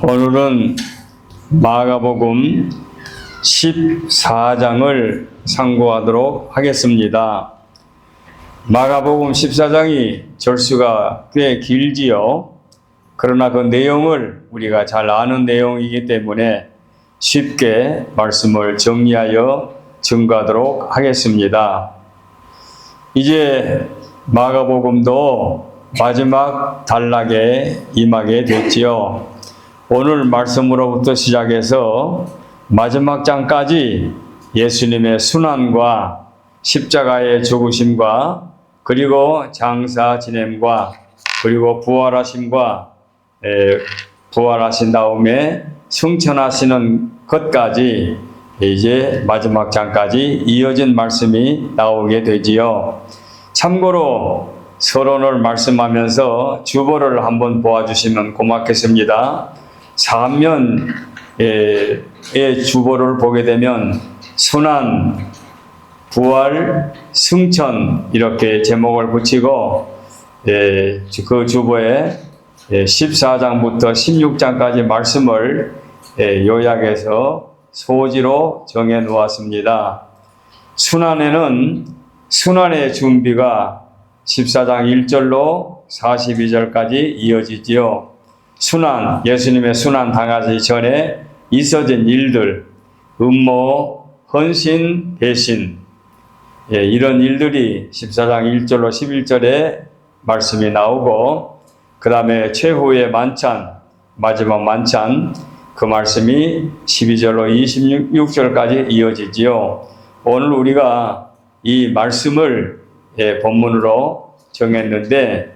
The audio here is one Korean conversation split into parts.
오늘은 마가복음 14장을 상고하도록 하겠습니다. 마가복음 14장이 절수가 꽤 길지요. 그러나 그 내용을 우리가 잘 아는 내용이기 때문에 쉽게 말씀을 정리하여 증거하도록 하겠습니다. 이제 마가복음도 마지막 단락에 임하게 됐지요. 오늘 말씀으로부터 시작해서 마지막 장까지 예수님의 순환과 십자가의 죽으심과 그리고 장사 지냄과 그리고 부활하심과 부활하신 다음에 승천하시는 것까지 이제 마지막 장까지 이어진 말씀이 나오게 되지요. 참고로 서론을 말씀하면서 주보를 한번 보아주시면 고맙겠습니다. 사면의 주보를 보게 되면 순환, 부활, 승천 이렇게 제목을 붙이고 그 주보에 14장부터 16장까지 말씀을 요약해서 소지로 정해 놓았습니다. 순환에는 순환의 준비가 14장 1절로 42절까지 이어지지요. 순환, 예수님의 순환 당하기 전에 있어진 일들, 음모, 헌신, 배신, 이런 일들이 14장 1절로 11절에 말씀이 나오고, 그 다음에 최후의 만찬, 마지막 만찬, 그 말씀이 12절로 26절까지 이어지지요. 오늘 우리가 이 말씀을 본문으로 정했는데,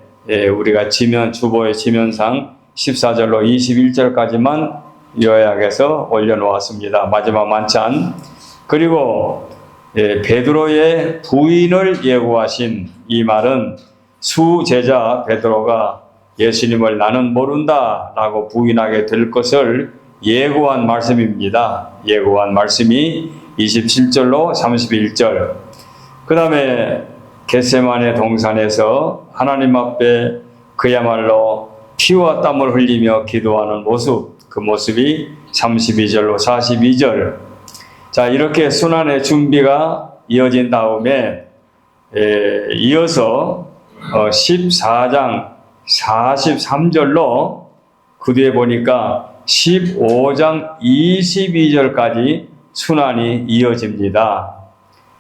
우리가 주보의 지면상 14절로 21절까지만 요약해서 올려놓았습니다. 마지막 만찬. 그리고 베드로의 부인을 예고하신 이 말은 수제자 베드로가 예수님을 나는 모른다 라고 부인하게 될 것을 예고한 말씀입니다. 예고한 말씀이 27절로 31절. 그 다음에 겟세마네 동산에서 하나님 앞에 그야말로 피와 땀을 흘리며 기도하는 모습, 그 모습이 32절로 42절. 자, 이렇게 순환의 준비가 이어진 다음에 이어서 14장 43절로 그 뒤에 보니까 15장 22절까지 순환이 이어집니다.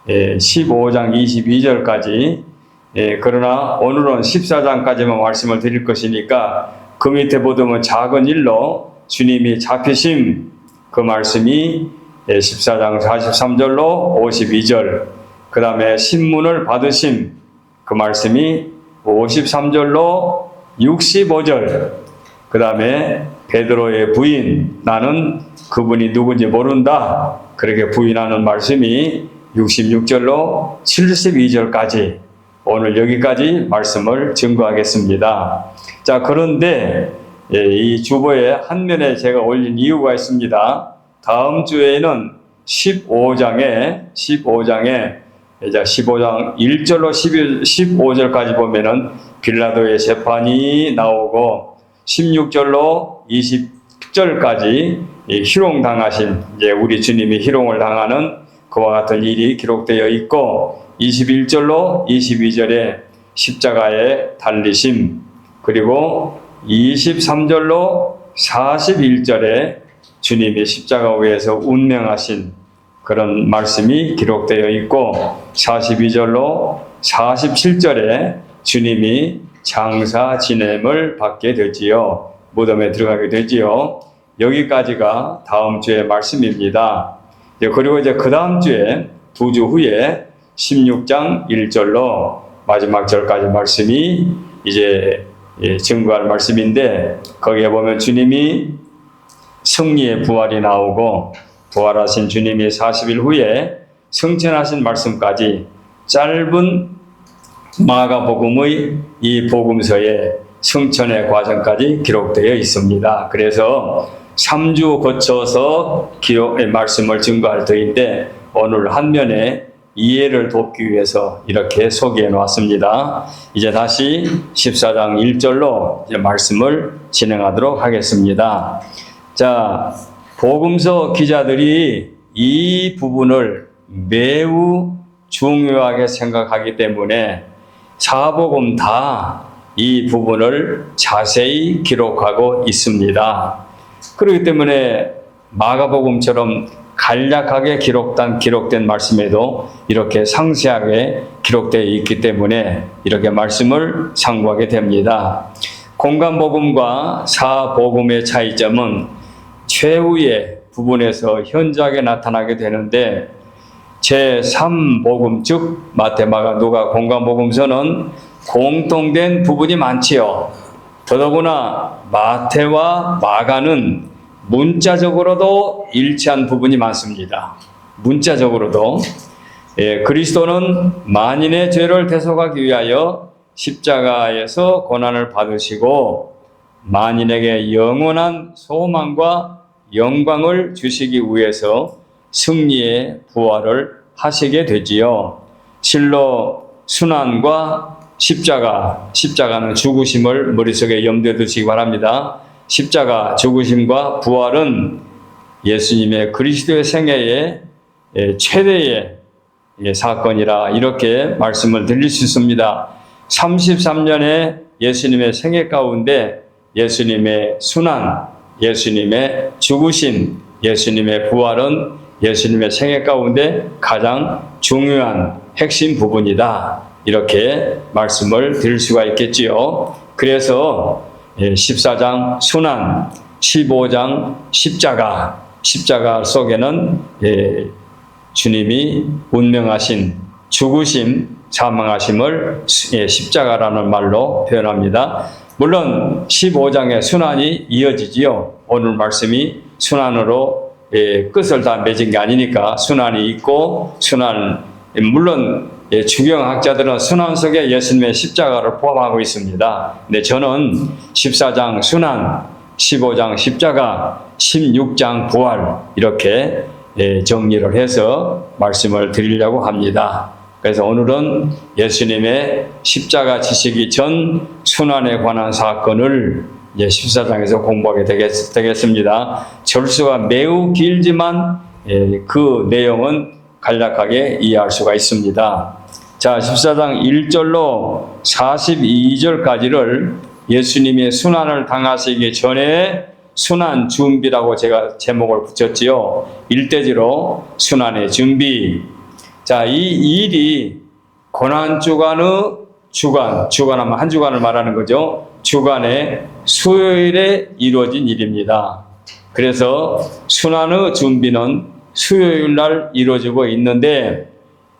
15장 22절까지. 그러나 오늘은 14장까지만 말씀을 드릴 것이니까 그 밑에 보면 작은 일로 주님이 잡히심, 그 말씀이 14장 43절로 52절, 그 다음에 신문을 받으심, 그 말씀이 53절로 65절, 그 다음에 베드로의 부인, 나는 그분이 누군지 모른다, 그렇게 부인하는 말씀이 66절로 72절까지 오늘 여기까지 말씀을 증거하겠습니다. 자, 그런데 이 주보에 한 면에 제가 올린 이유가 있습니다. 다음 주에는 15장에 이제 15장 1절로 15절까지 보면은 빌라도의 재판이 나오고 16절로 20절까지 희롱당하신 이제 우리 주님이 희롱을 당하는 그와 같은 일이 기록되어 있고 21절로 22절에 십자가에 달리심, 그리고 23절로 41절에 주님이 십자가 위에서 운명하신 그런 말씀이 기록되어 있고 42절로 47절에 주님이 장사 지냄을 받게 되지요. 무덤에 들어가게 되지요. 여기까지가 다음 주의 말씀입니다. 그리고 이제 그 다음 주에 2주 후에 16장 1절로 마지막 절까지 말씀이 이제 증거할 말씀인데, 거기에 보면 주님이 승리의 부활이 나오고 부활하신 주님이 40일 후에 승천하신 말씀까지 짧은 마가복음의 이 복음서에 승천의 과정까지 기록되어 있습니다. 그래서 3주 거쳐서 말씀을 증거할 터인데 오늘 한 면에 이해를 돕기 위해서 이렇게 소개해 놓았습니다. 이제 다시 14장 1절로 이제 말씀을 진행하도록 하겠습니다. 자, 복음서 기자들이 이 부분을 매우 중요하게 생각하기 때문에 사복음 다 이 부분을 자세히 기록하고 있습니다. 그렇기 때문에 마가복음처럼 간략하게 기록된 말씀에도 이렇게 상세하게 기록되어 있기 때문에 이렇게 말씀을 상고하게 됩니다. 공간복음과 사복음의 차이점은 최후의 부분에서 현저하게 나타나게 되는데 제3복음 즉 마태, 마가, 누가, 공간복음서는 공통된 부분이 많지요. 더더구나 마태와 마가는 문자적으로도 일치한 부분이 많습니다. 문자적으로도 그리스도는 만인의 죄를 대속하기 위하여 십자가에서 고난을 받으시고 만인에게 영원한 소망과 영광을 주시기 위해서 승리의 부활을 하시게 되지요. 실로 순환과 십자가는 죽으심을 머릿속에 염두에 두시기 바랍니다. 십자가, 죽으심과 부활은 예수님의 그리스도의 생애의 최대의 사건이라 이렇게 말씀을 드릴 수 있습니다. 33년의 예수님의 생애 가운데 예수님의 순환, 예수님의 죽으심, 예수님의 부활은 예수님의 생애 가운데 가장 중요한 핵심 부분이다. 이렇게 말씀을 드릴 수가 있겠지요. 그래서 14장 순환, 15장 십자가 속에는 주님이 운명하신 죽으심, 사망하심을 십자가라는 말로 표현합니다. 물론 15장의 순환이 이어지지요. 오늘 말씀이 순환으로 끝을 다 맺은 게 아니니까 순환이 있고 물론 주경학자들은 순환 속에 예수님의 십자가를 포함하고 있습니다. 근데 저는 14장 순환, 15장 십자가, 16장 부활 이렇게 정리를 해서 말씀을 드리려고 합니다. 그래서 오늘은 예수님의 십자가 지시기 전 순환에 관한 사건을 14장에서 공부하게 되겠습니다. 절수가 매우 길지만 그 내용은 간략하게 이해할 수가 있습니다. 자, 14장 1절로 42절까지를 예수님이 순환을 당하시기 전에 순환 준비라고 제가 제목을 붙였지요. 일대지로 순환의 준비. 자, 이 일이 고난주간의 주간하면 한 주간을 말하는 거죠. 주간의 수요일에 이루어진 일입니다. 그래서 순환의 준비는 수요일 날 이루어지고 있는데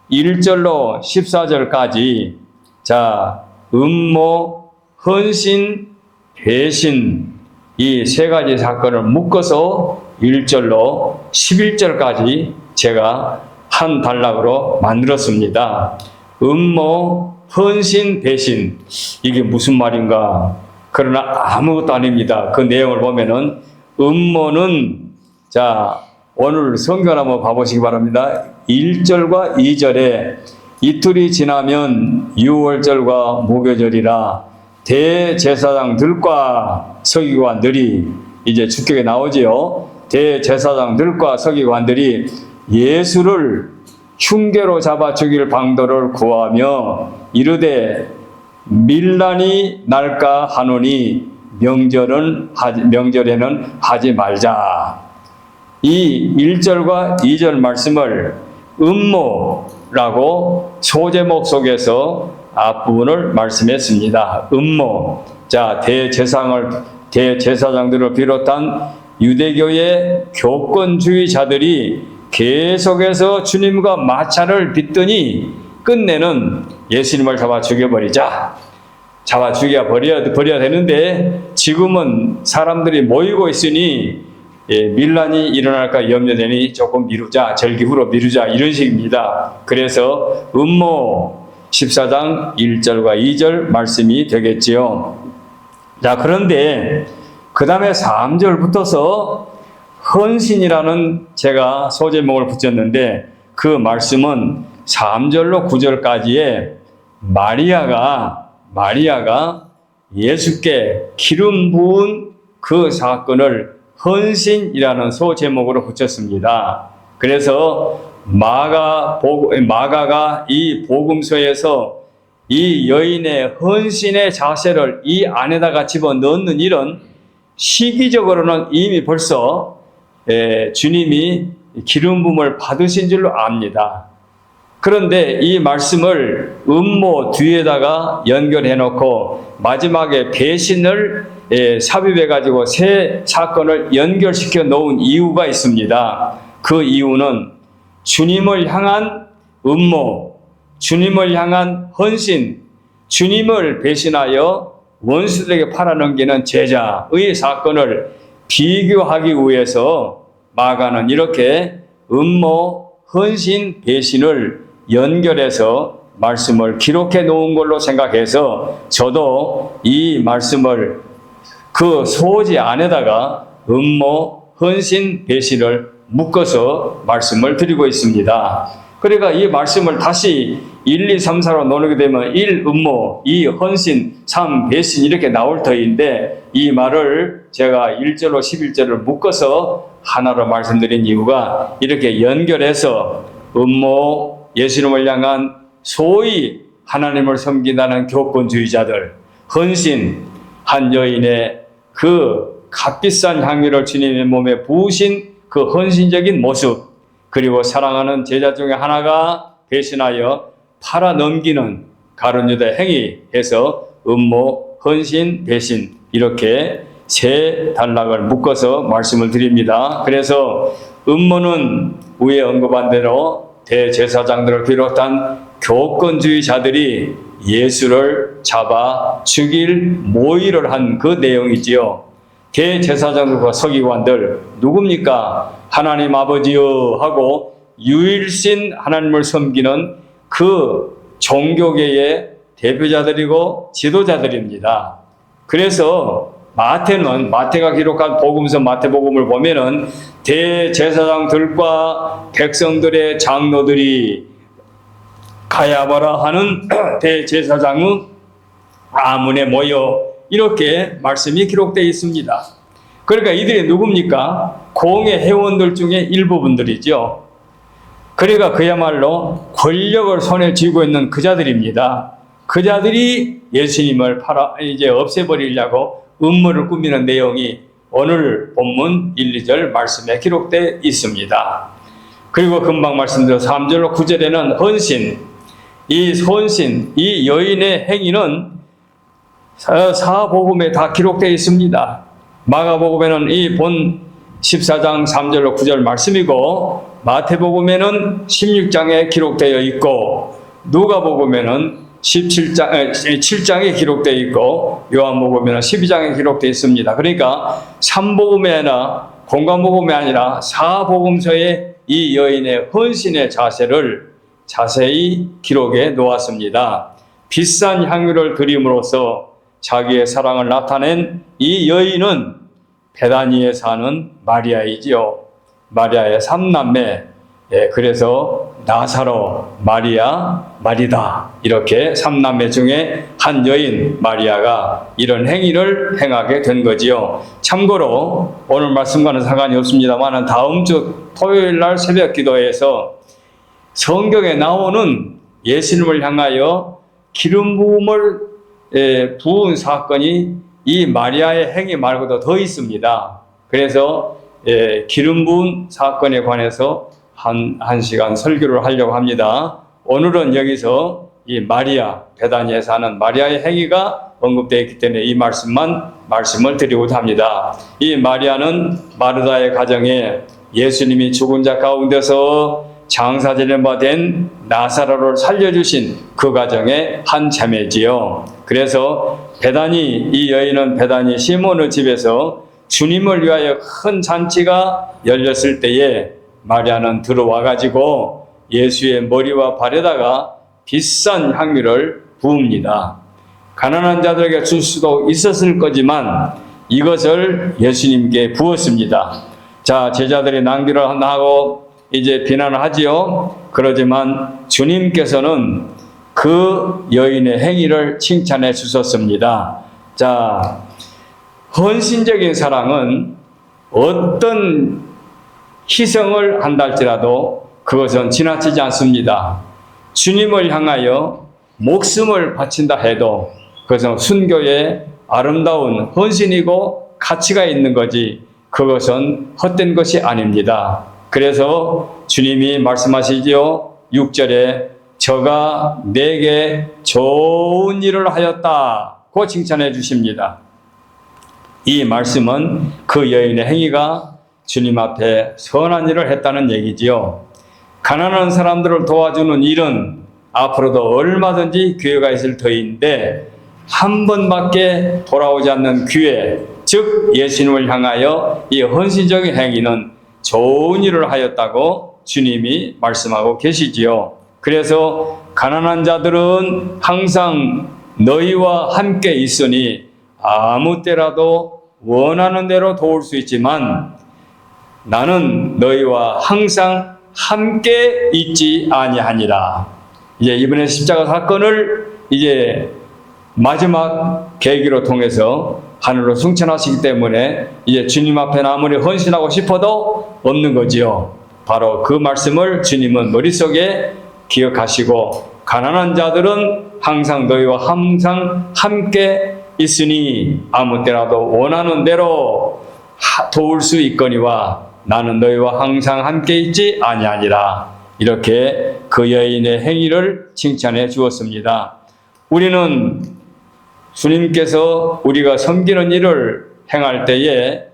1절로 14절까지 자, 음모, 헌신, 배신 이 세 가지 사건을 묶어서 1절로 11절까지 제가 한 단락으로 만들었습니다. 음모, 헌신, 배신 이게 무슨 말인가? 그러나 아무것도 아닙니다. 그 내용을 보면은 음모는 자 오늘 성경 한번 봐보시기 바랍니다. 1절과 2절에 이틀이 지나면 유월절과 무교절이라 대제사장들과 서기관들이 이제 주격에 나오지요. 대제사장들과 서기관들이 예수를 흉계로 잡아 죽일 방도를 구하며 이르되 밀란이 날까 하노니 명절에는 하지 말자. 이 1절과 2절 말씀을 음모라고 소제목 속에서 앞부분을 말씀했습니다. 음모. 자, 대제사장들을 비롯한 유대교의 교권주의자들이 계속해서 주님과 마찰을 빚더니 끝내는 예수님을 잡아 죽여버려야 되는데 지금은 사람들이 모이고 있으니 밀란이 일어날까 염려되니 조금 절기후로 미루자 이런 식입니다. 그래서 음모 14장 1절과 2절 말씀이 되겠지요. 자, 그런데 그 다음에 3절부터서 헌신이라는 제가 소제목을 붙였는데 그 말씀은 3절로 9절까지의 마리아가 예수께 기름 부은 그 사건을 헌신이라는 소제목으로 붙였습니다. 그래서 마가가 이 복음서에서 이 여인의 헌신의 자세를 이 안에다가 집어넣는 일은 시기적으로는 이미 벌써 주님이 기름 부음을 받으신 줄로 압니다. 그런데 이 말씀을 음모 뒤에다가 연결해 놓고 마지막에 배신을 삽입해 가지고 새 사건을 연결시켜 놓은 이유가 있습니다. 그 이유는 주님을 향한 음모, 주님을 향한 헌신, 주님을 배신하여 원수들에게 팔아넘기는 제자의 사건을 비교하기 위해서 마가는 이렇게 음모, 헌신, 배신을 연결해서 말씀을 기록해 놓은 걸로 생각해서 저도 이 말씀을 그 소지 안에다가 음모, 헌신, 배신을 묶어서 말씀을 드리고 있습니다. 그러니까 이 말씀을 다시 1, 2, 3, 4로 나누게 되면 1, 음모, 2, 헌신, 3, 배신 이렇게 나올 터인데 이 말을 제가 1절로 11절을 묶어서 하나로 말씀드린 이유가 이렇게 연결해서 음모, 예수님을 향한 소위 하나님을 섬긴다는 교권주의자들, 헌신, 한 여인의 그 값비싼 향유를 주님의 몸에 부으신 그 헌신적인 모습, 그리고 사랑하는 제자 중에 하나가 배신하여 팔아넘기는 가룟유다의 행위해서 음모, 헌신, 배신 이렇게 세 단락을 묶어서 말씀을 드립니다. 그래서 음모는 위에 언급한 대로 대제사장들을 비롯한 교권주의자들이 예수를 잡아 죽일 모의를 한 그 내용이지요. 대제사장들과 서기관들 누굽니까? 하나님 아버지여 하고 유일신 하나님을 섬기는 그 종교계의 대표자들이고 지도자들입니다. 그래서 마태가 기록한 복음서 마태복음을 보면은 대제사장들과 백성들의 장로들이 가야바라 하는 대제사장은 아문에 모여 이렇게 말씀이 기록되어 있습니다. 그러니까 이들이 누굽니까? 공의 회원들 중에 일부분들이죠. 그러니까 그야말로 권력을 손에 쥐고 있는 그자들입니다. 그자들이 예수님을 이제 없애버리려고 음모를 꾸미는 내용이 오늘 본문 1, 2절 말씀에 기록되어 있습니다. 그리고 금방 말씀드린 3절로 9절에는 헌신, 이 여인의 행위는 사복음에 다 기록되어 있습니다. 마가복음에는 이 본 14장 3절로 9절 말씀이고 마태복음에는 16장에 기록되어 있고 누가복음에는 7장에 기록되어 있고 요한복음에는 12장에 기록되어 있습니다. 그러니까 3복음이 아니라 공관복음이 아니라 사복음서에 이 여인의 헌신의 자세를 자세히 기록해 놓았습니다. 비싼 향유를 드림으로써 자기의 사랑을 나타낸 이 여인은 베다니에 사는 마리아이지요. 마리아의 3남매. 그래서 나사로, 마리아, 마리다 이렇게 3남매 중에 한 여인 마리아가 이런 행위를 행하게 된 거지요. 참고로 오늘 말씀과는 상관이 없습니다만 다음 주 토요일 날 새벽 기도에서 성경에 나오는 예수님을 향하여 기름 부음을 부은 사건이 이 마리아의 행위 말고도 더 있습니다. 그래서 기름 부은 사건에 관해서 한 시간 설교를 하려고 합니다. 오늘은 여기서 이 마리아, 베다니에 사는 마리아의 행위가 언급되어 있기 때문에 이 말씀을 드리고자 합니다. 이 마리아는 마르다의 가정에 예수님이 죽은 자 가운데서 장사되는 바 된 나사로를 살려주신 그 가정의 한 자매지요. 그래서 이 여인은 베다니 시몬의 집에서 주님을 위하여 큰 잔치가 열렸을 때에 마리아는 들어와 가지고 예수의 머리와 발에다가 비싼 향유를 부읍니다. 가난한 자들에게 줄 수도 있었을 거지만 이것을 예수님께 부었습니다. 자, 제자들이 낭비를 하고 이제 비난을 하지요. 그러지만 주님께서는 그 여인의 행위를 칭찬해 주셨습니다. 자, 헌신적인 사랑은 어떤 희생을 한다 할지라도 그것은 지나치지 않습니다. 주님을 향하여 목숨을 바친다 해도 그것은 순교의 아름다운 헌신이고 가치가 있는 거지 그것은 헛된 것이 아닙니다. 그래서 주님이 말씀하시지요. 6절에 저가 내게 좋은 일을 하였다고 칭찬해 주십니다. 이 말씀은 그 여인의 행위가 주님 앞에 선한 일을 했다는 얘기지요. 가난한 사람들을 도와주는 일은 앞으로도 얼마든지 기회가 있을 터인데 한 번밖에 돌아오지 않는 기회, 즉 예수님을 향하여 이 헌신적인 행위는 좋은 일을 하였다고 주님이 말씀하고 계시지요. 그래서 가난한 자들은 항상 너희와 함께 있으니 아무 때라도 원하는 대로 도울 수 있지만 나는 너희와 항상 함께 있지 아니하니라. 이제 이번에 십자가 사건을 이제 마지막 계기로 통해서 하늘로 승천하시기 때문에 이제 주님 앞에 아무리 헌신하고 싶어도 없는 거지요. 바로 그 말씀을 주님은 머릿속에 기억하시고 가난한 자들은 항상 너희와 항상 함께 있으니 아무 때라도 원하는 대로 도울 수 있거니와 나는 너희와 항상 함께 있지 아니하니라. 이렇게 그 여인의 행위를 칭찬해 주었습니다. 우리는 주님께서 우리가 섬기는 일을 행할 때에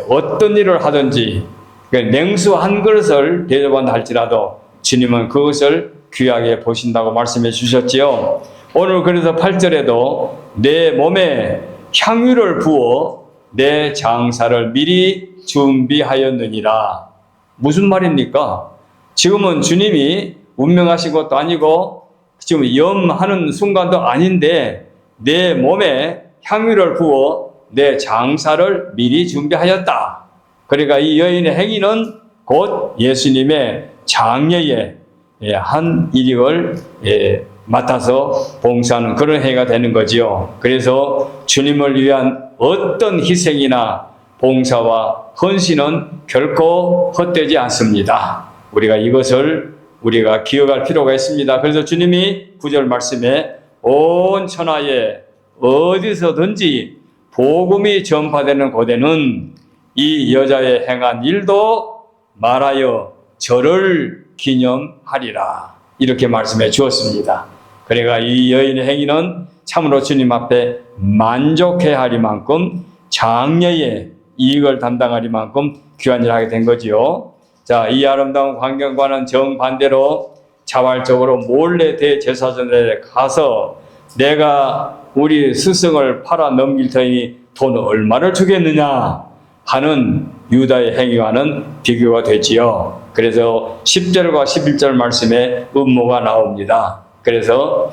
어떤 일을 하든지 냉수 한 그릇을 대접한다 할지라도 주님은 그것을 귀하게 보신다고 말씀해 주셨지요. 오늘 그래서 8절에도 내 몸에 향유를 부어 내 장사를 미리 준비하였느니라. 무슨 말입니까? 지금은 주님이 운명하신 것도 아니고 지금 염하는 순간도 아닌데 내 몸에 향유를 부어 내 장사를 미리 준비하였다. 그러니까 이 여인의 행위는 곧 예수님의 장례에 한 일을 맡아서 봉사하는 그런 행위가 되는 거지요. 그래서 주님을 위한 어떤 희생이나 봉사와 헌신은 결코 헛되지 않습니다. 우리가 이것을 우리가 기억할 필요가 있습니다. 그래서 주님이 9절 말씀에 온 천하에 어디서든지 복음이 전파되는 곳에는 이 여자의 행한 일도 말하여 저를 기념하리라. 이렇게 말씀해 주었습니다. 그러니까 이 여인의 행위는 참으로 주님 앞에 만족해야 하리만큼 장래의 이익을 담당하리만큼 귀한 일을 하게 된 거지요. 자, 이 아름다운 광경과는 정반대로 자발적으로 몰래 대제사장들에 가서 내가 우리 스승을 팔아 넘길 터이니 돈 얼마를 주겠느냐 하는 유다의 행위와는 비교가 되지요. 그래서 10절과 11절 말씀에 음모가 나옵니다. 그래서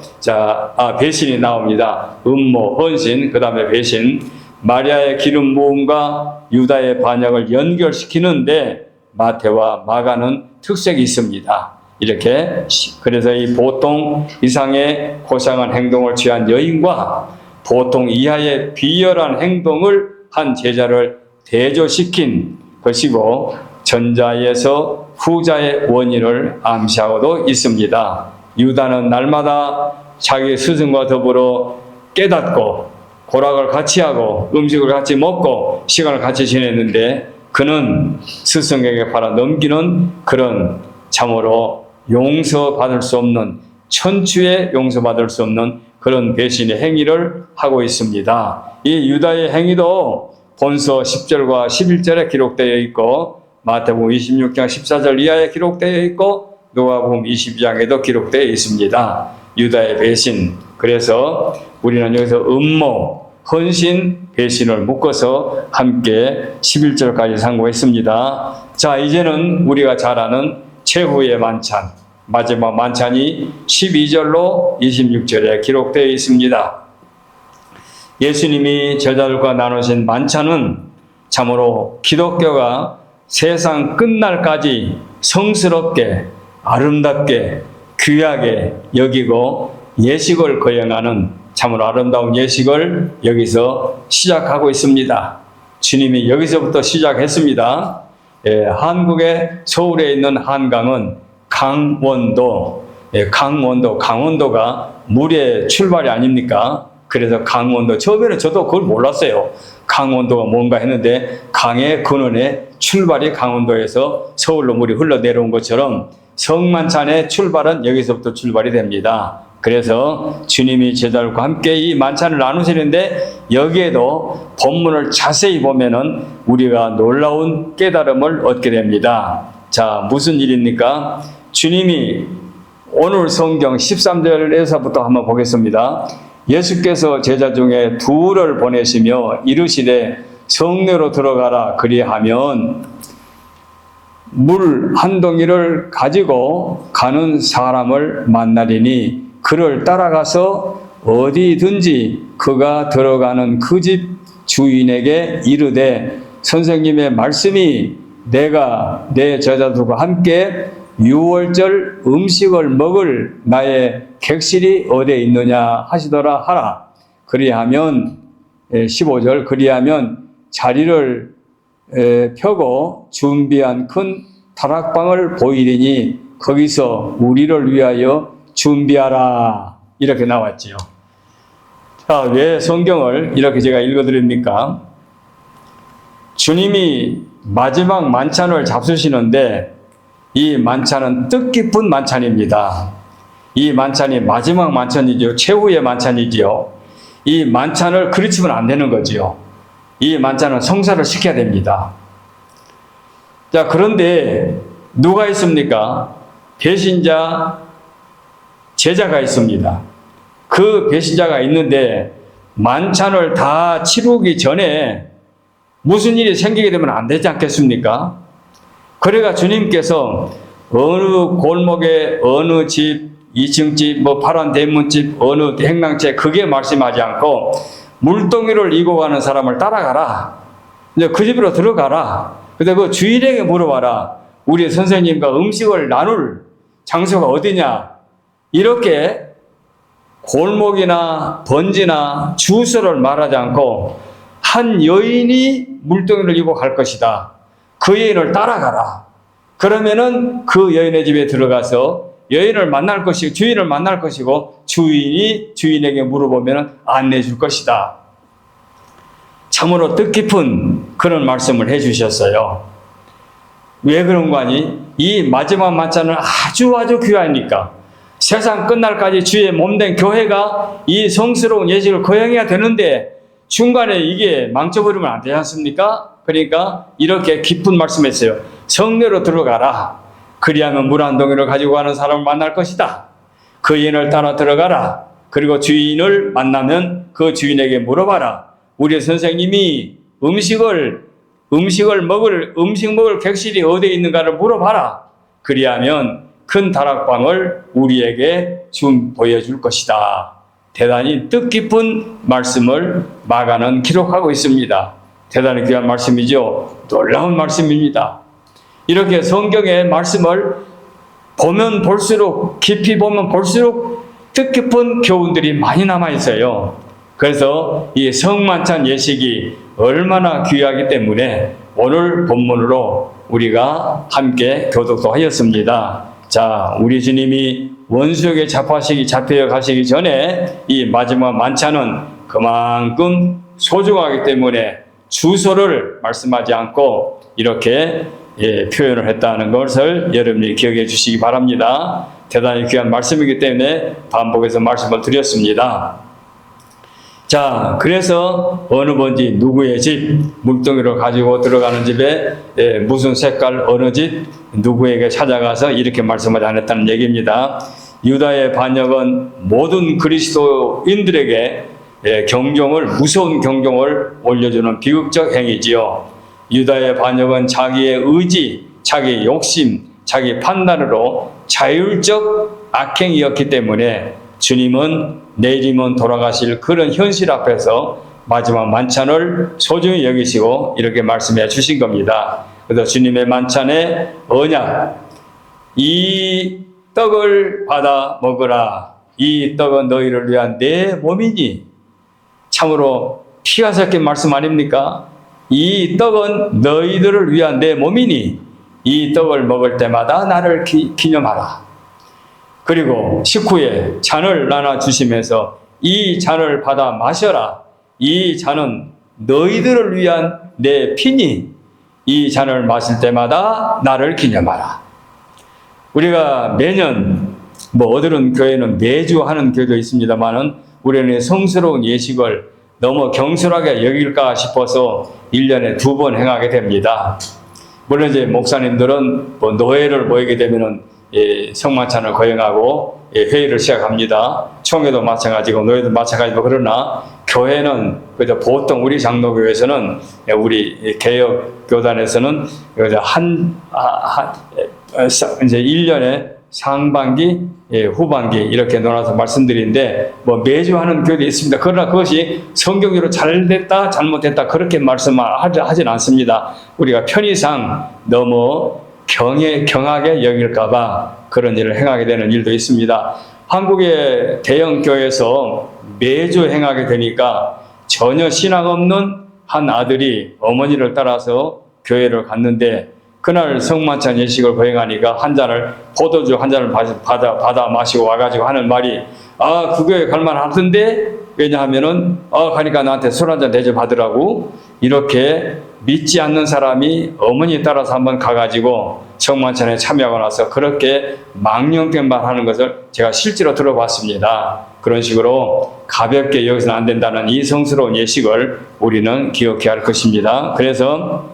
배신이 나옵니다. 음모, 헌신, 그 다음에 배신. 마리아의 기름 부음과 유다의 반역을 연결시키는데 마태와 마가는 특색이 있습니다. 이렇게 그래서 이 보통 이상의 고상한 행동을 취한 여인과 보통 이하의 비열한 행동을 한 제자를 대조시킨 것이고 전자에서 후자의 원인을 암시하고도 있습니다. 유다는 날마다 자기 스승과 더불어 깨닫고 고락을 같이 하고 음식을 같이 먹고 시간을 같이 지냈는데 그는 스승에게 팔아 넘기는 그런 참으로 용서받을 수 없는 천추에 용서받을 수 없는 그런 배신의 행위를 하고 있습니다. 이 유다의 행위도 본서 10절과 11절에 기록되어 있고 마태복음 26장 14절 이하에 기록되어 있고 누가복음 22장에도 기록되어 있습니다. 유다의 배신. 그래서 우리는 여기서 음모, 헌신, 배신을 묶어서 함께 11절까지 상고했습니다. 자, 이제는 우리가 잘 아는 최후의 만찬, 마지막 만찬이 12절로 26절에 기록되어 있습니다. 예수님이 제자들과 나누신 만찬은 참으로 기독교가 세상 끝날까지 성스럽게 아름답게 귀하게 여기고 예식을 거행하는 참으로 아름다운 예식을 여기서 시작하고 있습니다. 주님이 여기서부터 시작했습니다. 한국의 서울에 있는 한강은 강원도, 강원도가 물의 출발이 아닙니까? 그래서 강원도, 처음에는 저도 그걸 몰랐어요. 강원도가 뭔가 했는데 강의 근원에 출발이 강원도에서 서울로 물이 흘러내려온 것처럼 성만찬의 출발은 여기서부터 출발이 됩니다. 그래서 주님이 제자들과 함께 이 만찬을 나누시는데 여기에도 본문을 자세히 보면은 우리가 놀라운 깨달음을 얻게 됩니다. 자, 무슨 일입니까? 주님이 오늘 성경 13절에서부터 한번 보겠습니다. 예수께서 제자 중에 둘을 보내시며 이르시되 성내로 들어가라 그리하면 물 한 동이를 가지고 가는 사람을 만나리니 그를 따라가서 어디든지 그가 들어가는 그 집 주인에게 이르되 선생님의 말씀이 내가 내 제자들과 함께 유월절 음식을 먹을 나의 객실이 어디에 있느냐 하시더라 하라. 그리하면 15절 그리하면 자리를 펴고 준비한 큰 다락방을 보이리니 거기서 우리를 위하여 준비하라. 이렇게 나왔지요. 자, 왜 성경을 이렇게 제가 읽어드립니까? 주님이 마지막 만찬을 잡수시는데 이 만찬은 뜻깊은 만찬입니다. 이 만찬이 마지막 만찬이죠. 최후의 만찬이지요. 이 만찬을 그르치면 안 되는 거지요. 이 만찬은 성사를 시켜야 됩니다. 자, 그런데 누가 있습니까? 배신자, 제자가 있습니다. 그 배신자가 있는데 만찬을 다 치르기 전에 무슨 일이 생기게 되면 안 되지 않겠습니까? 그래가 주님께서 어느 골목에 어느 집, 2층 집, 파란 대문집, 어느 행랑채 그게 말씀하지 않고 물동이를 이고 가는 사람을 따라가라. 이제 그 집으로 들어가라. 근데 그 주인에게 물어봐라. 우리 선생님과 음식을 나눌 장소가 어디냐? 이렇게 골목이나 번지나 주소를 말하지 않고 한 여인이 물동이를 이고 갈 것이다. 그 여인을 따라가라. 그러면은 그 여인의 집에 들어가서 여인을 만날 것이고 주인을 만날 것이고 주인이 주인에게 물어보면 안내해 줄 것이다. 참으로 뜻깊은 그런 말씀을 해 주셨어요. 왜 그런 거 아니? 이 마지막 만찬은 아주 귀하니까 세상 끝날까지 주의 몸된 교회가 이 성스러운 예식을 거행해야 되는데 중간에 이게 망쳐버리면 안 되지 않습니까? 그러니까 이렇게 깊은 말씀했어요. 성내로 들어가라. 그리하면 물 한 동이를 가지고 가는 사람을 만날 것이다. 그 여인을 따라 들어가라. 그리고 주인을 만나면 그 주인에게 물어봐라. 우리 선생님이 음식 먹을 객실이 어디에 있는가를 물어봐라. 그리하면 큰 다락방을 우리에게 보여줄 것이다. 대단히 뜻깊은 말씀을 마가는 기록하고 있습니다. 대단히 귀한 말씀이죠. 놀라운 말씀입니다. 이렇게 성경의 말씀을 보면 볼수록 깊이 보면 볼수록 뜻깊은 교훈들이 많이 남아 있어요. 그래서 이 성만찬 예식이 얼마나 귀하기 때문에 오늘 본문으로 우리가 함께 교독도 하였습니다. 자, 우리 주님이 원수에게 잡혀 가시기 전에 이 마지막 만찬은 그만큼 소중하기 때문에 주소를 말씀하지 않고 이렇게 표현을 했다는 것을 여러분이 기억해 주시기 바랍니다. 대단히 귀한 말씀이기 때문에 반복해서 말씀을 드렸습니다. 자, 그래서 어느 번지 누구의 집, 물동이를 가지고 들어가는 집에 무슨 색깔 어느 집, 누구에게 찾아가서 이렇게 말씀을 안 했다는 얘기입니다. 유다의 반역은 모든 그리스도인들에게 무서운 경종을 올려주는 비극적 행위지요. 유다의 반역은 자기의 의지, 자기 욕심, 자기 판단으로 자율적 악행이었기 때문에 주님은 내일이면 돌아가실 그런 현실 앞에서 마지막 만찬을 소중히 여기시고 이렇게 말씀해 주신 겁니다. 그래서 주님의 만찬의 언약, 이 떡을 받아 먹으라. 이 떡은 너희를 위한 내 몸이니. 참으로 피가 섞인 말씀 아닙니까? 이 떡은 너희들을 위한 내 몸이니 이 떡을 먹을 때마다 나를 기념하라. 그리고 식후에 잔을 나눠 주시면서 이 잔을 받아 마셔라. 이 잔은 너희들을 위한 내 피니 이 잔을 마실 때마다 나를 기념하라. 우리가 매년 어들은 교회는 매주 하는 교회도 있습니다만은 우리는 성스러운 예식을 너무 경솔하게 여길까 싶어서 1년에 2번 행하게 됩니다. 물론 이제 목사님들은 노회를 모이게 되면은 성만찬을 거행하고 회의를 시작합니다. 총회도 마찬가지고 노회도 마찬가지고 그러나 교회는 그저 보통 우리 장로교회에서는 우리 개혁 교단에서는 이제 1년에 상반기, 후반기 이렇게 나눠서 말씀드리는데 매주 하는 교회도 있습니다. 그러나 그것이 성경적으로 잘됐다 잘못됐다 그렇게 말씀하진 않습니다. 우리가 편의상 너무 경하게 여길까 봐 그런 일을 행하게 되는 일도 있습니다. 한국의 대형 교회에서 매주 행하게 되니까 전혀 신앙 없는 한 아들이 어머니를 따라서 교회를 갔는데 그날 성만찬 예식을 거행하니까 포도주 한 잔을 받아 마시고 와가지고 하는 말이 그 교회 갈만하던데 왜냐하면은 가니까 나한테 술 한 잔 대접하더라고. 이렇게 믿지 않는 사람이 어머니 따라서 한번 가가지고 성만찬에 참여하고 나서 그렇게 망령된 말 하는 것을 제가 실제로 들어봤습니다. 그런 식으로 가볍게 여기서는 안 된다는 이 성스러운 예식을 우리는 기억해야 할 것입니다. 그래서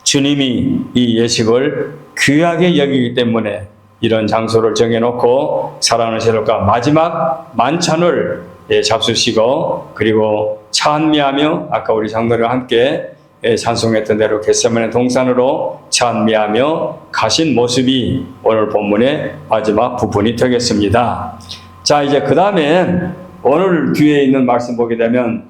주님이 이 예식을 귀하게 여기기 때문에 이런 장소를 정해놓고 사랑하는 제자들과 마지막 만찬을 잡수시고 그리고 찬미하며 아까 우리 장로들과 함께 찬송했던 대로 겟세마네 동산으로 찬미하며 가신 모습이 오늘 본문의 마지막 부분이 되겠습니다. 자, 이제 그 다음에 오늘 뒤에 있는 말씀 보게 되면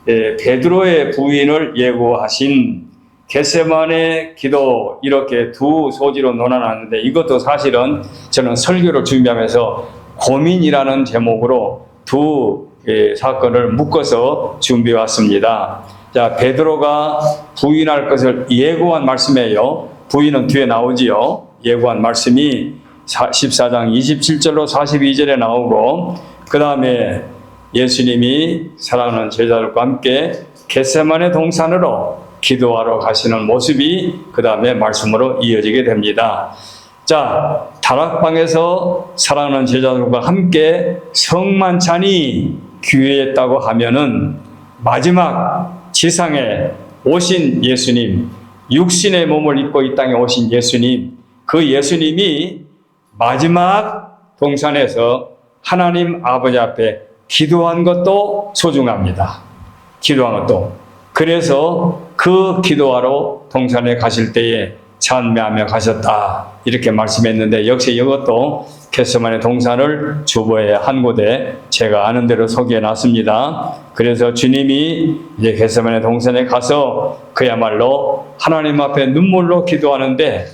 베드로의 부인을 예고하신 겟세마네 기도 이렇게 두 소지로 논아놨는데 이것도 사실은 저는 설교를 준비하면서 고민이라는 제목으로 두 사건을 묶어서 준비해 왔습니다. 자, 베드로가 부인할 것을 예고한 말씀이에요. 부인은 뒤에 나오지요. 예고한 말씀이 14장 27절로 42절에 나오고 그 다음에 예수님이 사랑하는 제자들과 함께 겟세마네 동산으로 기도하러 가시는 모습이 그 다음에 말씀으로 이어지게 됩니다. 자, 다락방에서 사랑하는 제자들과 함께 성만찬이 귀했다고 하면은 마지막 지상에 오신 예수님, 육신의 몸을 입고 이 땅에 오신 예수님, 그 예수님이 마지막 동산에서 하나님 아버지 앞에 기도한 것도 소중합니다. 기도한 것도. 그래서 그 기도하러 동산에 가실 때에 찬미하며 가셨다 이렇게 말씀했는데 역시 이것도 겟세마네 동산을 주보에 한 곳에 제가 아는 대로 소개해 놨습니다. 그래서 주님이 이제 겟세마네 동산에 가서 그야말로 하나님 앞에 눈물로 기도하는데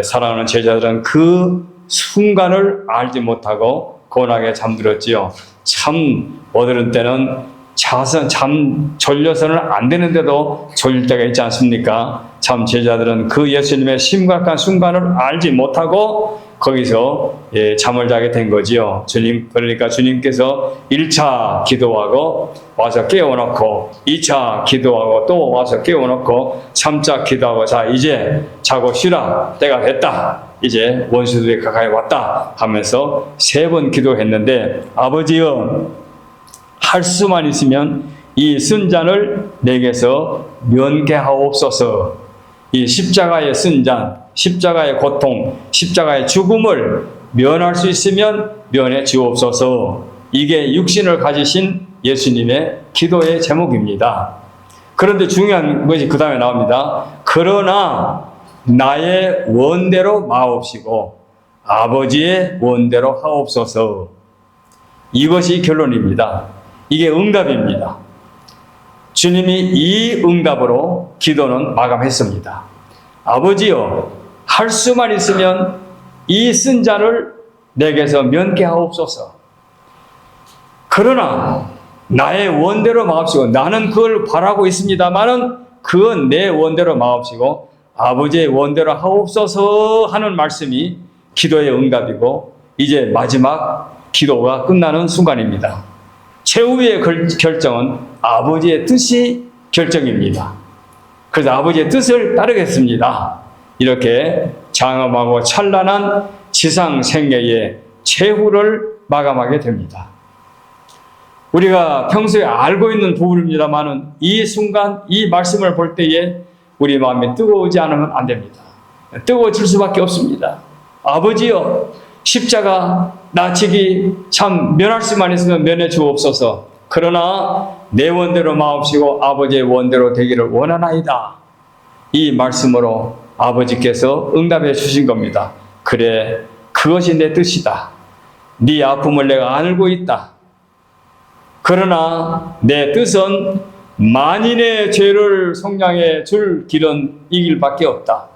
사랑하는 제자들은 그 순간을 알지 못하고 고나게 잠들었지요. 참 어느 때는 잠 졸려서는 안 되는데도 졸릴 때가 있지 않습니까? 참 제자들은 그 예수님의 심각한 순간을 알지 못하고 거기서 잠을 자게 된 거지요. 그러니까 주님께서 1차 기도하고 와서 깨워놓고 2차 기도하고 또 와서 깨워놓고 3차 기도하고 자 이제 자고 쉬라 때가 됐다. 이제 원수들이 가까이 왔다 하면서 3번 기도했는데 아버지여 할 수만 있으면 이 쓴 잔을 내게서 면케하옵소서. 이 십자가의 쓴 잔, 십자가의 고통, 십자가의 죽음을 면할 수 있으면 면해 주옵소서. 이게 육신을 가지신 예수님의 기도의 제목입니다. 그런데 중요한 것이 그 다음에 나옵니다. 그러나 나의 원대로 마옵시고 아버지의 원대로 하옵소서. 이것이 결론입니다. 이게 응답입니다. 주님이 이 응답으로 기도는 마감했습니다. 아버지여, 할 수만 있으면 이 쓴 잔을 내게서 면케하옵소서. 그러나 나의 원대로 마옵시고 나는 그걸 바라고 있습니다마는 그건 내 원대로 마옵시고 아버지의 원대로 하옵소서 하는 말씀이 기도의 응답이고 이제 마지막 기도가 끝나는 순간입니다. 최후의 결정은 아버지의 뜻이 결정입니다. 그래서 아버지의 뜻을 따르겠습니다. 이렇게 장엄하고 찬란한 지상 생애의 최후를 마감하게 됩니다. 우리가 평소에 알고 있는 부분입니다만은 이 순간 이 말씀을 볼 때에 우리 마음이 뜨거우지 않으면 안 됩니다. 뜨거워질 수밖에 없습니다. 아버지여, 십자가 나치기 참 면할 수만 있으면 면해 주옵소서. 그러나 내 원대로 마옵시고 아버지의 원대로 되기를 원하나이다. 이 말씀으로 아버지께서 응답해 주신 겁니다. 그래, 그것이 내 뜻이다. 네 아픔을 내가 알고 있다. 그러나 내 뜻은 만인의 죄를 속량해 줄 길은 이 길밖에 없다.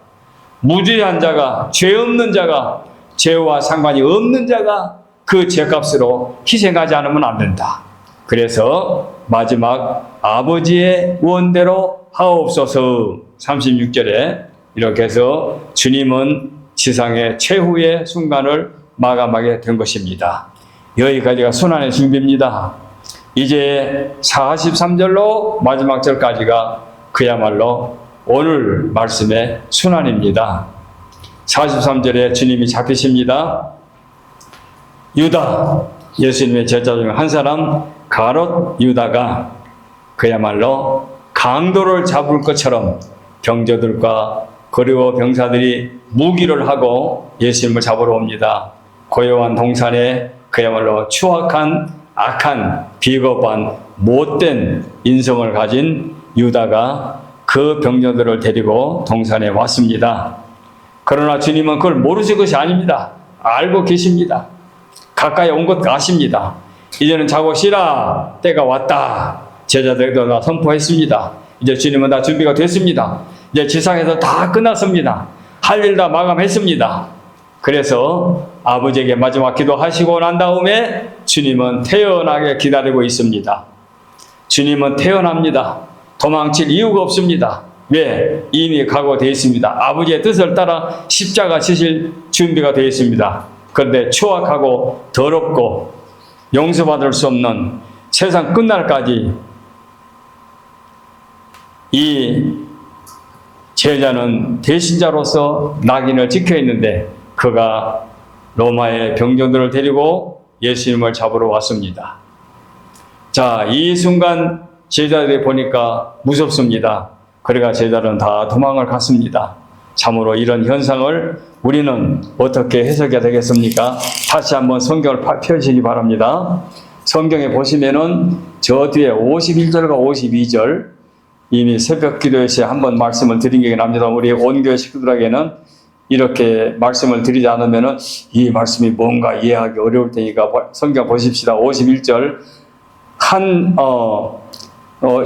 무죄한 자가, 죄 없는 자가, 죄와 상관이 없는 자가 그 죄값으로 희생하지 않으면 안 된다. 그래서 마지막 아버지의 원대로 하옵소서 36절에 이렇게 해서 주님은 지상의 최후의 순간을 마감하게 된 것입니다. 여기까지가 순환의 준비입니다. 이제 43절로 마지막 절까지가 그야말로 오늘 말씀의 순환입니다. 43절에 주님이 잡히십니다. 유다, 예수님의 제자 중 한 사람 가롯 유다가 그야말로 강도를 잡을 것처럼 병저들과 그리고 병사들이 무기를 하고 예수님을 잡으러 옵니다. 고요한 동산에 그야말로 추악한 악한 비겁한 못된 인성을 가진 유다가 그 병력들을 데리고 동산에 왔습니다. 그러나 주님은 그걸 모르실 것이 아닙니다. 알고 계십니다. 가까이 온 것 아십니다. 이제는 자고 쉬라, 때가 왔다. 제자들도 다 선포했습니다. 이제 주님은 다 준비가 됐습니다. 이제 지상에서 다 끝났습니다. 할 일 다 마감했습니다. 그래서 아버지에게 마지막 기도하시고 난 다음에 주님은 태어나게 기다리고 있습니다. 주님은 태어납니다. 도망칠 이유가 없습니다. 왜? 이미 각오되어 있습니다. 아버지의 뜻을 따라 십자가 지실 준비가 되어 있습니다. 그런데 추악하고 더럽고 용서받을 수 없는 세상 끝날까지 이 제자는 대신자로서 낙인을 지켜 있는데 그가 로마의 병정들을 데리고 예수님을 잡으러 왔습니다. 자, 이 순간 제자들이 보니까 무섭습니다. 그러니까 제자들은 다 도망을 갔습니다. 참으로 이런 현상을 우리는 어떻게 해석해야 되겠습니까? 다시 한번 성경을 펴시기 바랍니다. 성경에 보시면은 저 뒤에 51절과 52절 이미 새벽 기도에서 한번 말씀을 드린 게 납니다. 우리 온교회 식구들에게는 이렇게 말씀을 드리지 않으면은 이 말씀이 뭔가 이해하기 어려울 테니까 성경 보십시다. 51절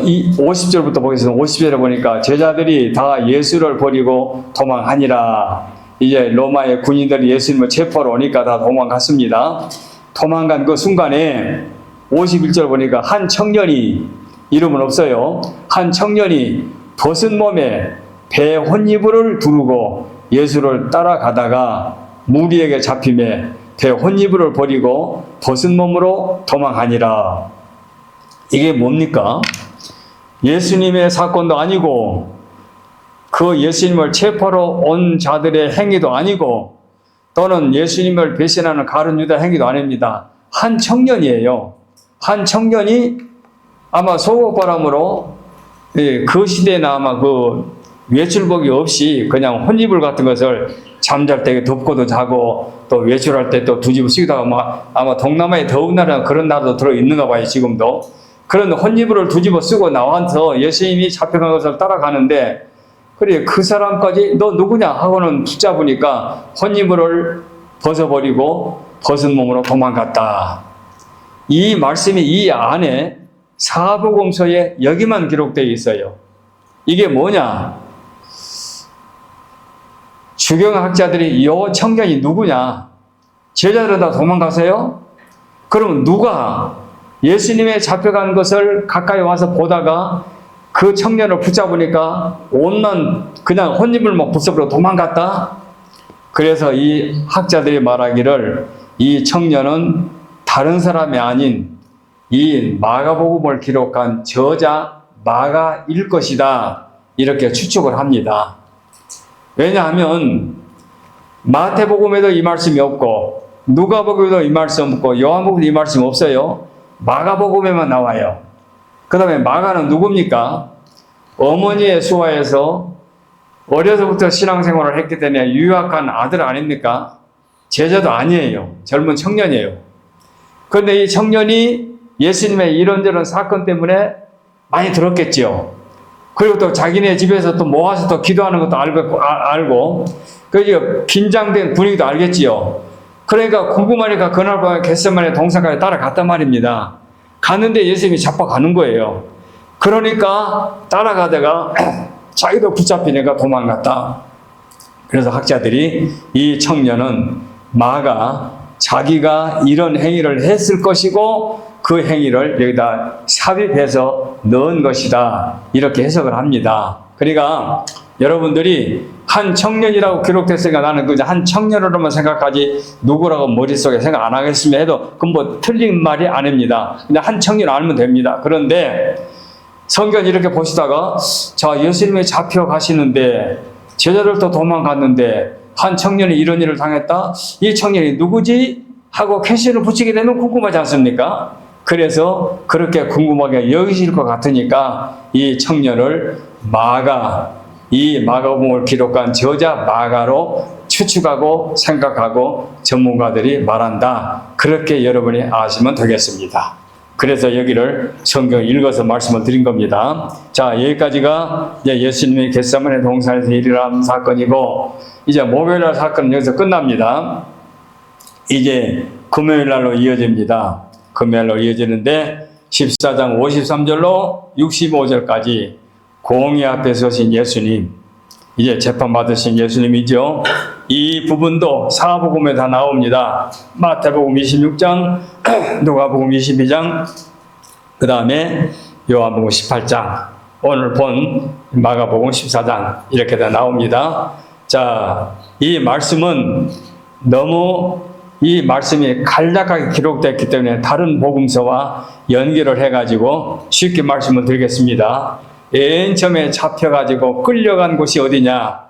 이 50절부터 보겠습니다. 50절에 보니까 제자들이 다 예수를 버리고 도망하니라. 이제 로마의 군인들이 예수님을 체포하러 오니까 다 도망갔습니다. 도망간 그 순간에 51절 보니까 한 청년이, 이름은 없어요, 한 청년이 벗은 몸에 배 혼이불을 두르고 예수를 따라가다가 무리에게 잡힘에 배 혼이불을 버리고 벗은 몸으로 도망하니라. 이게 뭡니까? 예수님의 사건도 아니고 그 예수님을 체포하러 온 자들의 행위도 아니고 또는 예수님을 배신하는 가룟 유다 행위도 아닙니다. 한 청년이에요. 한 청년이 아마 소곡바람으로 그 시대에는 아마 그 외출복이 없이 그냥 혼이불 같은 것을 잠잘 때 덮고도 자고 또 외출할 때 또 뒤집어 쓰기도 하고 아마 동남아의 더운 나라는 그런 나라도 들어있는가 봐요. 지금도. 그런 혼이불을 뒤집어 쓰고 나와서 예수님이 잡혀간 것을 따라가는데 그래 그 사람까지 너 누구냐 하고는 붙잡으니까 혼이불을 벗어버리고 벗은 몸으로 도망갔다. 이 말씀이 이 안에 사복음서에 여기만 기록되어 있어요. 이게 뭐냐? 주경학자들이 이 청년이 누구냐? 제자들은 다 도망가세요? 그럼 누가 예수님의 잡혀간 것을 가까이 와서 보다가 그 청년을 붙잡으니까 온난 그냥 혼인을 막 붙잡으러 도망갔다. 그래서 이 학자들이 말하기를 이 청년은 다른 사람이 아닌 이 마가복음을 기록한 저자 마가일 것이다. 이렇게 추측을 합니다. 왜냐하면 마태복음에도 이 말씀이 없고 누가복음에도 이 말씀 없고 요한복음에도 이 말씀 없어요. 마가복음에만 나와요. 그 다음에 마가는 누굽니까? 어머니의 수하에서 어려서부터 신앙생활을 했기 때문에 유학한 아들 아닙니까? 제자도 아니에요. 젊은 청년이에요. 그런데 이 청년이 예수님의 이런저런 사건 때문에 많이 들었겠지요. 그리고 또 자기네 집에서 또 모아서 또 기도하는 것도 알고 그 긴장된 분위기도 알겠지요. 그러니까 궁금하니까 그날 밤에 겟세마네 동산까지 따라갔단 말입니다. 갔는데 예수님이 잡아가는 거예요. 그러니까 따라가다가 자기도 붙잡히니까 도망갔다. 그래서 학자들이 이 청년은 마가 자기가 이런 행위를 했을 것이고 그 행위를 여기다 삽입해서 넣은 것이다. 이렇게 해석을 합니다. 그러니까 여러분들이 한 청년이라고 기록됐으니까 나는 그냥 한 청년으로만 생각하지 누구라고 머릿속에 생각 안 하겠으면 해도 그건 뭐 틀린 말이 아닙니다. 그냥 한 청년 알면 됩니다. 그런데 성경 이렇게 보시다가 자 예수님이 잡혀가시는데 제자들도 도망갔는데 한 청년이 이런 일을 당했다? 이 청년이 누구지? 하고 퀘션을 붙이게 되면 궁금하지 않습니까? 그래서 그렇게 궁금하게 여기실 것 같으니까 이 청년을 이 마가복음을 기록한 저자 마가로 추측하고 생각하고 전문가들이 말한다. 그렇게 여러분이 아시면 되겠습니다. 그래서 여기를 성경 읽어서 말씀을 드린 겁니다. 자, 여기까지가 이제 예수님이 겟세마네 동산에서 일어난 사건이고, 이제 목요일날 사건은 여기서 끝납니다. 이제 금요일날로 이어집니다. 금요일로 이어지는데 14장 53절로 65절까지 공의 앞에 서신 예수님, 이제 재판받으신 예수님이죠. 이 부분도 사복음에 다 나옵니다. 마태복음 26장, 누가복음 22장, 그 다음에 요한복음 18장, 오늘 본 마가복음 14장 이렇게 다 나옵니다. 자, 이 말씀은 너무 이 말씀이 간략하게 기록됐기 때문에 다른 복음서와 연결을 해가지고 쉽게 말씀을 드리겠습니다. 맨 처음에 잡혀가지고 끌려간 곳이 어디냐?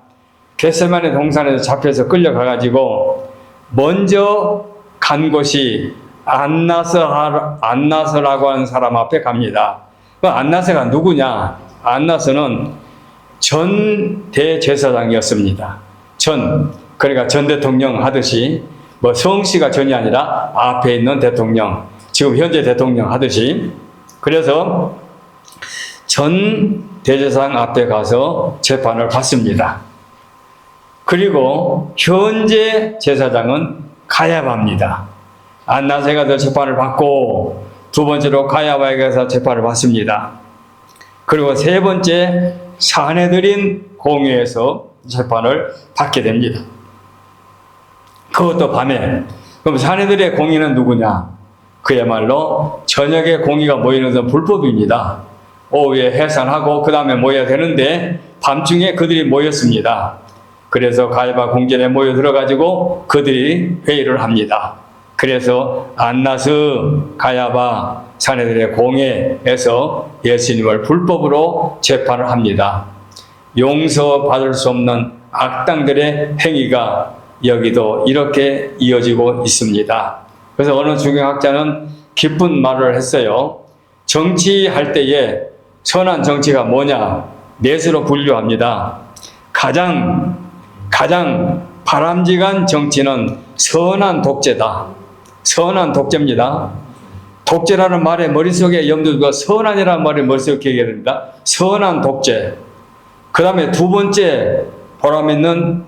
겟세마네 동산에서 잡혀서 끌려가가지고 먼저 간 곳이 안나서라고 하는 사람 앞에 갑니다. 그 안나서가 누구냐? 안나서는 전 대제사장이었습니다. 그러니까 전 대통령 하듯이 뭐 성씨가 전이 아니라 앞에 있는 대통령, 지금 현재 대통령 하듯이, 그래서 전 대제사장 앞에 가서 재판을 받습니다. 그리고 현재 제사장은 가야바입니다. 안나세가 더 재판을 받고 두 번째로 가야바에게 가서 재판을 받습니다. 그리고 세 번째 산헤드린 공회에서 재판을 받게 됩니다. 그것도 밤에. 그럼 산헤드린의 공의는 누구냐? 그야말로 저녁에 공의가 모이는 것은 불법입니다. 오후에 해산하고 그 다음에 모여야 되는데 밤중에 그들이 모였습니다. 그래서 가야바 궁전에 모여 들어가지고 그들이 회의를 합니다. 그래서 안나스, 가야바, 산헤드린의 공회에서 예수님을 불법으로 재판을 합니다. 용서받을 수 없는 악당들의 행위가 여기도 이렇게 이어지고 있습니다. 그래서 어느 중경학자는 깊은 말을 했어요. 정치할 때에 선한 정치가 뭐냐? 넷으로 분류합니다. 가장 바람직한 정치는 선한 독재다. 선한 독재입니다. 독재라는 말에 머릿속에 염두에 두고 선한이라는 말에 머릿속에 기억해야 됩니다. 선한 독재. 그 다음에 두 번째 보람 있는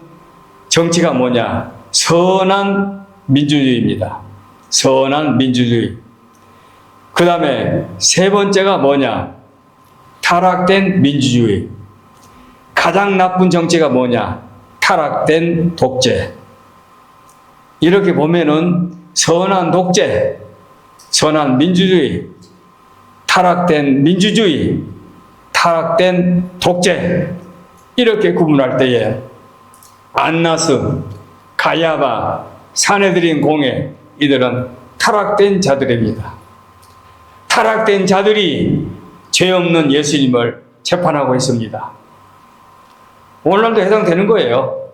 정치가 뭐냐? 선한 민주주의입니다. 선한 민주주의. 그 다음에 세 번째가 뭐냐? 타락된 민주주의. 가장 나쁜 정치가 뭐냐? 타락된 독재. 이렇게 보면은 선한 독재, 선한 민주주의, 타락된 민주주의, 타락된 독재, 이렇게 구분할 때에 안나스, 가야바, 사내들인 공회, 이들은 타락된 자들입니다. 타락된 자들이 죄 없는 예수님을 재판하고 있습니다. 오늘날도 해당되는 거예요.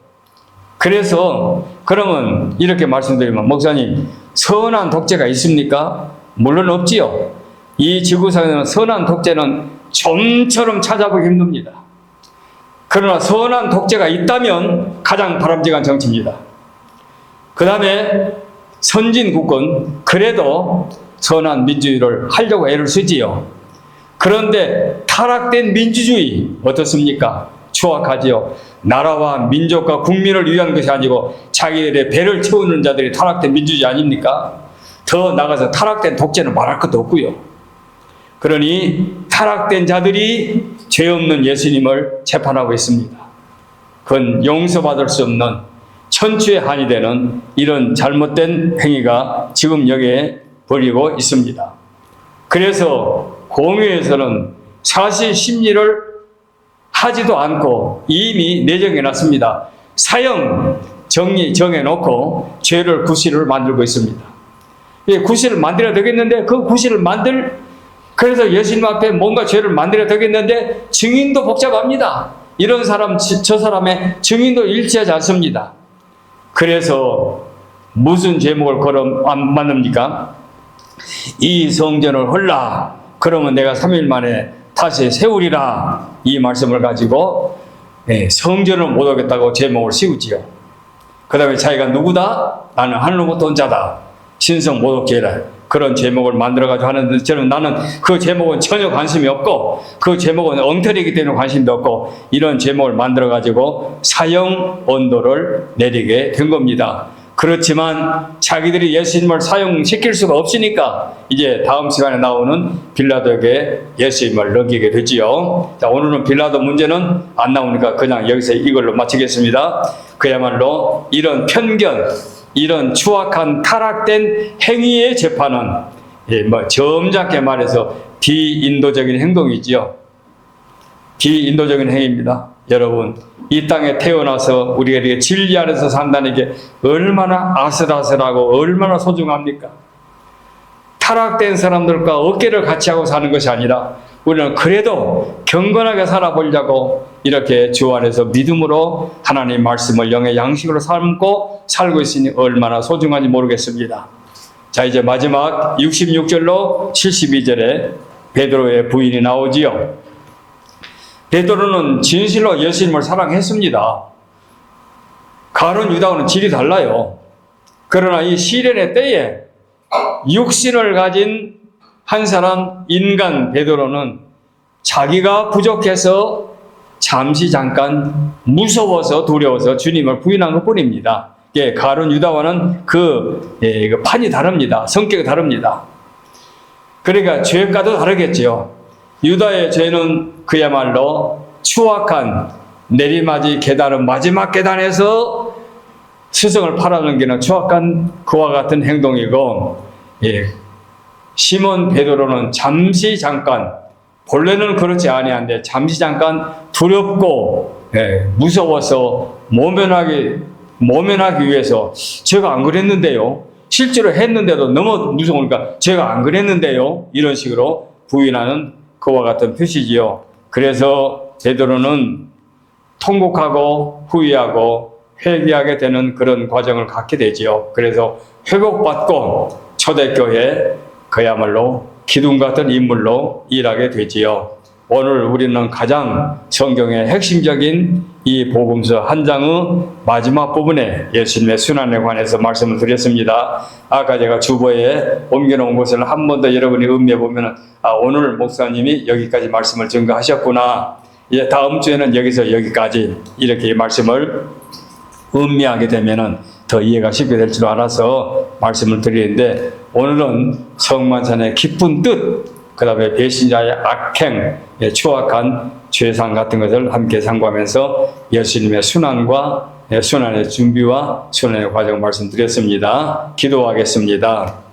그래서 그러면 이렇게 말씀드리면, 목사님, 선한 독재가 있습니까? 물론 없지요. 이 지구상에는 선한 독재는 좀처럼 찾아보기 힘듭니다. 그러나 선한 독재가 있다면 가장 바람직한 정치입니다. 그 다음에 선진국은 그래도 선한 민주주의를 하려고 애를 쓰지요. 그런데 타락된 민주주의 어떻습니까? 추악하지요. 나라와 민족과 국민을 위한 것이 아니고 자기들의 배를 채우는 자들이 타락된 민주주의 아닙니까? 더 나가서 타락된 독재는 말할 것도 없고요. 그러니 타락된 자들이 죄 없는 예수님을 재판하고 있습니다. 그건 용서받을 수 없는 천추의 한이 되는 이런 잘못된 행위가 지금 여기에 벌이고 있습니다. 그래서 공회에서는 사실 심리를 하지도 않고 이미 내정해 놨습니다. 사형 정해놓고 죄를 구실을 만들고 있습니다. 구실을 만들어야 되겠는데 그 구실을 그래서 예수님 앞에 뭔가 죄를 만들어야 되겠는데 증인도 복잡합니다. 이런 사람 저 사람의 증인도 일치하지 않습니다. 그래서 무슨 제목을 만듭니까? 이 성전을 헐라, 그러면 내가 3일 만에 다시 세우리라, 이 말씀을 가지고 성전을 못 오겠다고 제목을 씌우지요. 그 다음에 자기가 누구다? 나는 하늘로부터 온 자다, 신성 모독죄라, 그런 제목을 만들어가지고 하는데 나는 그 제목은 전혀 관심이 없고 그 제목은 엉터리이기 때문에 관심도 없고 이런 제목을 만들어가지고 사형 언도를 내리게 된 겁니다. 그렇지만 자기들이 예수님을 사형시킬 수가 없으니까 이제 다음 시간에 나오는 빌라도에게 예수님을 넘기게 되지요. 자, 오늘은 빌라도 문제는 안 나오니까 그냥 여기서 이걸로 마치겠습니다. 그야말로 이런 편견, 이런 추악한 타락된 행위의 재판은 점잖게 말해서 비인도적인 행동이지요. 비인도적인 행위입니다. 여러분, 이 땅에 태어나서 우리가 이렇게 진리 안에서 산다는 게 얼마나 아슬아슬하고 얼마나 소중합니까? 타락된 사람들과 어깨를 같이 하고 사는 것이 아니라 우리는 그래도 경건하게 살아보려고 이렇게 주 안에서 믿음으로 하나님 말씀을 영의 양식으로 삼고 살고 있으니 얼마나 소중한지 모르겠습니다. 자, 이제 마지막 66절로 72절에 베드로의 부인이 나오지요. 베드로는 진실로 예수님을 사랑했습니다. 가룟 유다와는 질이 달라요. 그러나 이 시련의 때에 육신을 가진 한 사람 인간 베드로는 자기가 부족해서 잠시 잠깐 무서워서 두려워서 주님을 부인한 것뿐입니다. 가룟 유다와는 그 판이 다릅니다. 성격이 다릅니다. 그러니까 죄가도 다르겠죠. 유다의 죄는 그야말로 추악한 내리맞이 계단은 마지막 계단에서 스승을 팔아넘기는 추악한 그와 같은 행동이고, 시몬 베드로는 잠시 잠깐, 본래는 그렇지 아니한데 잠시 잠깐 두렵고 무서워서 모면하기 위해서 제가 안 그랬는데요, 실제로 했는데도 너무 무서우니까 제가 안 그랬는데요, 이런 식으로 부인하는 그와 같은 표시지요. 그래서 베드로는 통곡하고 후회하고 회개하게 되는 그런 과정을 갖게 되지요. 그래서 회복받고 초대교회 그야말로 기둥 같은 인물로 일하게 되지요. 오늘 우리는 가장 성경의 핵심적인 이 복음서 한 장의 마지막 부분에 예수님의 순환에 관해서 말씀을 드렸습니다. 아까 제가 주보에 옮겨놓은 것을 한 번 더 여러분이 음미해 보면 오늘 목사님이 여기까지 말씀을 증거하셨구나, 이제 다음 주에는 여기서 여기까지 이렇게 말씀을 음미하게 되면은 더 이해가 쉽게 될 줄 알아서 말씀을 드리는데, 오늘은 성만찬의 깊은 뜻, 그 다음에 배신자의 악행, 추악한 죄상 같은 것을 함께 상고하면서 예수님의 순환과 순환의 준비와 순환의 과정 말씀드렸습니다. 기도하겠습니다.